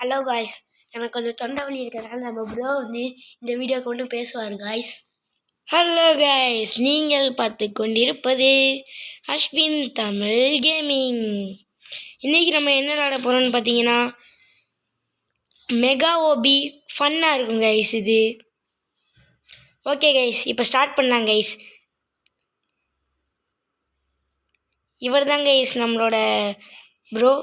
Hello guys, எனக்கு கொஞ்சம் தொண்டை வலி இருக்கிறதுனால நம்ம ப்ரோ வந்து இந்த வீடியோக்கு ஒன்று பேசுவார் காய்ஸ். ஹலோ காய்ஸ், நீங்கள் பார்த்து கொண்டிருப்பது அஸ்வின் தமிழ் கேமிங். இன்றைக்கி நம்ம என்ன விளாட போகிறோம்னு பார்த்தீங்கன்னா மெகா ஓபி ஃபன்னாக இருக்கும் கைஸ். இது ஓகே கைஸ், இப்போ ஸ்டார்ட் பண்ணலாம் கைஸ். இவர் தான் கைஸ் நம்மளோட ப்ரோ.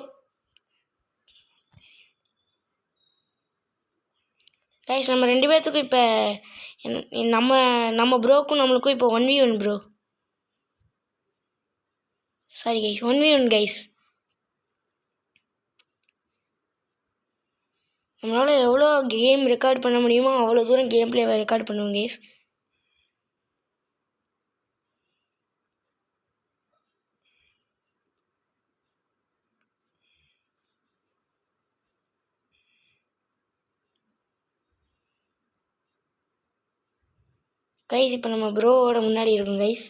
கைஸ் நம்ம ரெண்டு பேர்த்துக்கும் இப்போ நம்ம ப்ரோக்கும் நம்மளுக்கும் இப்போ 1v1 bro. Sorry guys, 1v1 guys. நம்மளால் எவ்வளோ கேம் ரெக்கார்ட் பண்ண முடியுமோ அவ்வளோ தூரம் கேம் பிளேவை ரெக்கார்ட் பண்ணுவோம் கைஸ். கைஸ் இப்போ நம்ம ப்ரோவோட முன்னாடி இருக்கும் கைஸ்.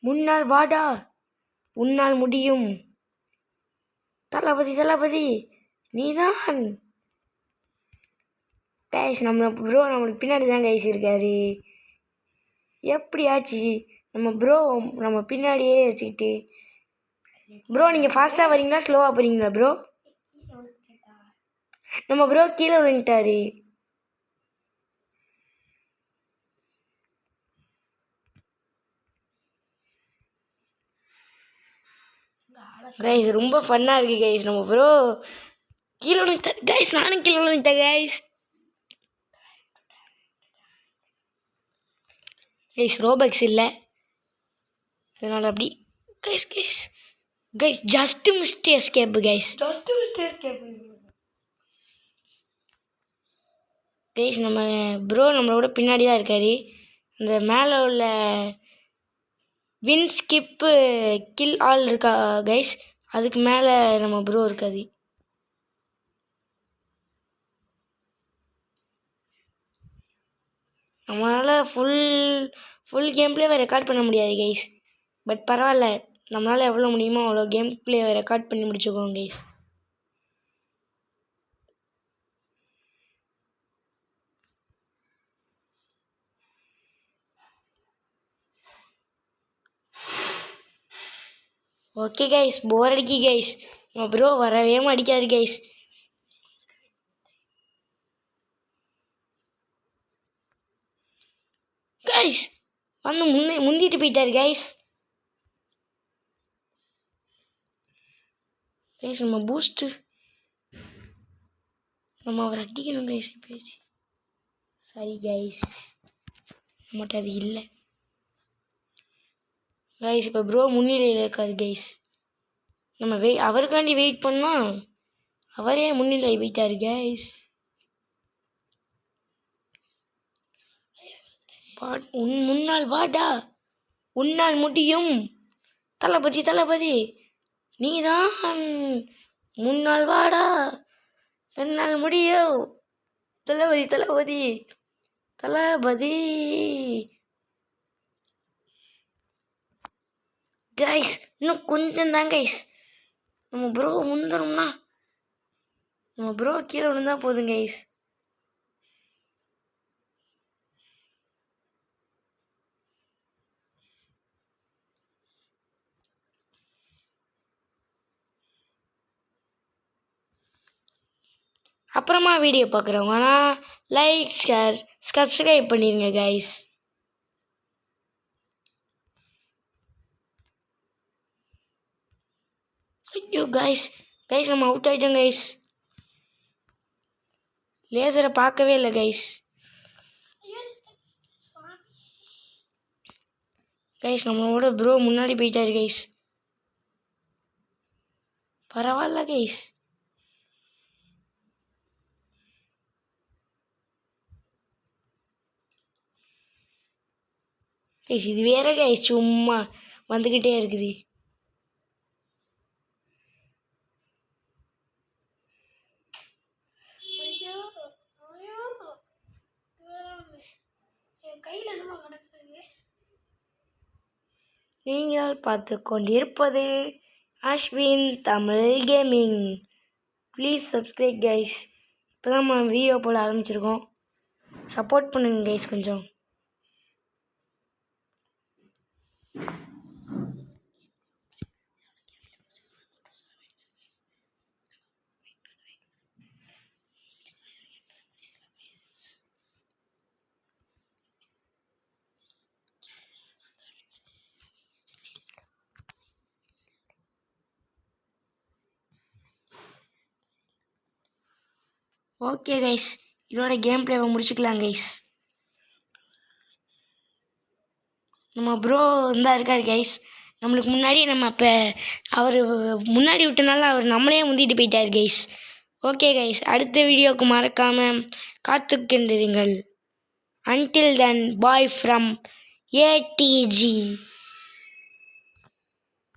முன்னால் வாடா, உன்னால் முடியும், தளபதி தளபதி நீதான். கைஸ் நம்ம ப்ரோ நம்மளுக்கு பின்னாடி தான் கைஸ் இருக்காரு. எப்படி ஆச்சு நம்ம ப்ரோ நம்ம பின்னாடியே வச்சுக்கிட்டு. ப்ரோ நீங்கள் ஃபாஸ்ட்டாக வரீங்களா ஸ்லோவாக போகிறீங்களா ப்ரோ? நம்ம ப்ரோ கீழே விழுந்துட்டாரு. கைஸ் ரொம்ப ஃபன்னாக இருக்குது கைஸ். நம்ம ப்ரோ கீழே விழுந்துட்டார் கைஸ். நானும் கீழே விழுந்துட்டேன் கைஸ். கைஸ் ரோபக்ஸ் இல்லை, அதனால் அப்படி guys guys guys just missed escape guys. Guys நம்ம ப்ரோ நம்மளோட பின்னாடி தான் இருக்கார். அந்த மேலே உள்ள வின் ஸ்கிப்பு கில் ஆல் இருக்கா கைஸ், அதுக்கு மேலே நம்ம ப்ரோ இருக்காது. நம்மளால் ஃபுல் கேம் பிளேவை ரெக்கார்ட் பண்ண முடியாது கைஸ். பட் பரவாயில்ல, நம்மளால் எவ்வளோ முடியுமோ அவ்வளோ கேம் பிளேவை ரெக்கார்ட் பண்ணி முடிச்சுக்கோங்க கைஸ். ஓகே கைஸ், போர் அடிக்கி கைஸ். நம்ம ப்ரோ வரவே அடிக்காது கைஸ். கைஸ் வந்து முந்திட்டு போயிட்டார் கைஸ். கைஸ் நம்ம பூஸ்ட்டு நம்ம அவர் அடிக்கணும் கைஸ். பேச்சு சரி கைஸ், நம்மகிட்ட அது இல்லை கைஸ். இப்போ ப்ரோ முன்னிலையில் இருக்காது கைஸ். நம்ம அவருக்காண்டி வெயிட் பண்ணால் அவரே முன்னிலை போயிட்டார் கைஸ். முன்னால் வாடா, உன்னால் முடியும், தளபதி தளபதி நீதான். முன்னால் வாடா, என்னால் முடியும், தளபதி தளபதி தளபதி. கைஸ் இன்னும் கொஞ்சம் தான் கைஸ். நம்ம ப்ரோ முந்தணும்னா நம்ம ப்ரோ கீழே விழுந்தா போதும் கைஸ். அப்புறமா வீடியோ பார்க்குறவங்கன்னா லைக் ஷேர் சப்ஸ்கிரைப் பண்ணிடுங்க கைஸ். ஐயோ கைஸ் கைஸ் நம்ம அவுட் ஆகிட்டோம் கைஸ். லேசரை பார்க்கவே இல்லை கைஸ். கைஸ் நம்மளோட ப்ரோ முன்னாடி போயிட்டாரு கைஸ். பரவாயில்ல கைஸ். கைஸ் இது வேற கைஸ், சும்மா வந்துக்கிட்டே இருக்குது. நீங்கள் பார்த்து கொண்டிருப்பது Ashwin Tamil gaming. Please subscribe guys. இப்போ தான் நம்ம வீடியோ போட ஆரம்பிச்சிருக்கோம். சப்போர்ட் பண்ணுங்க கைஸ் கொஞ்சம். ஓகே கைஸ், இதோட கேம் பிளேவை முடிச்சுக்கலாம் கைஸ். நம்ம ப்ரோ இருந்தால் இருக்கார் கைஸ். நம்மளுக்கு முன்னாடி நம்ம இப்போ அவர் முன்னாடி விட்டனால அவர் நம்மளே முந்திட்டு போயிட்டார் கைஸ். ஓகே கைஸ், அடுத்த வீடியோவுக்கு மறக்காமல் காத்துக்கின்றிருங்கள். Until then bye from ATG.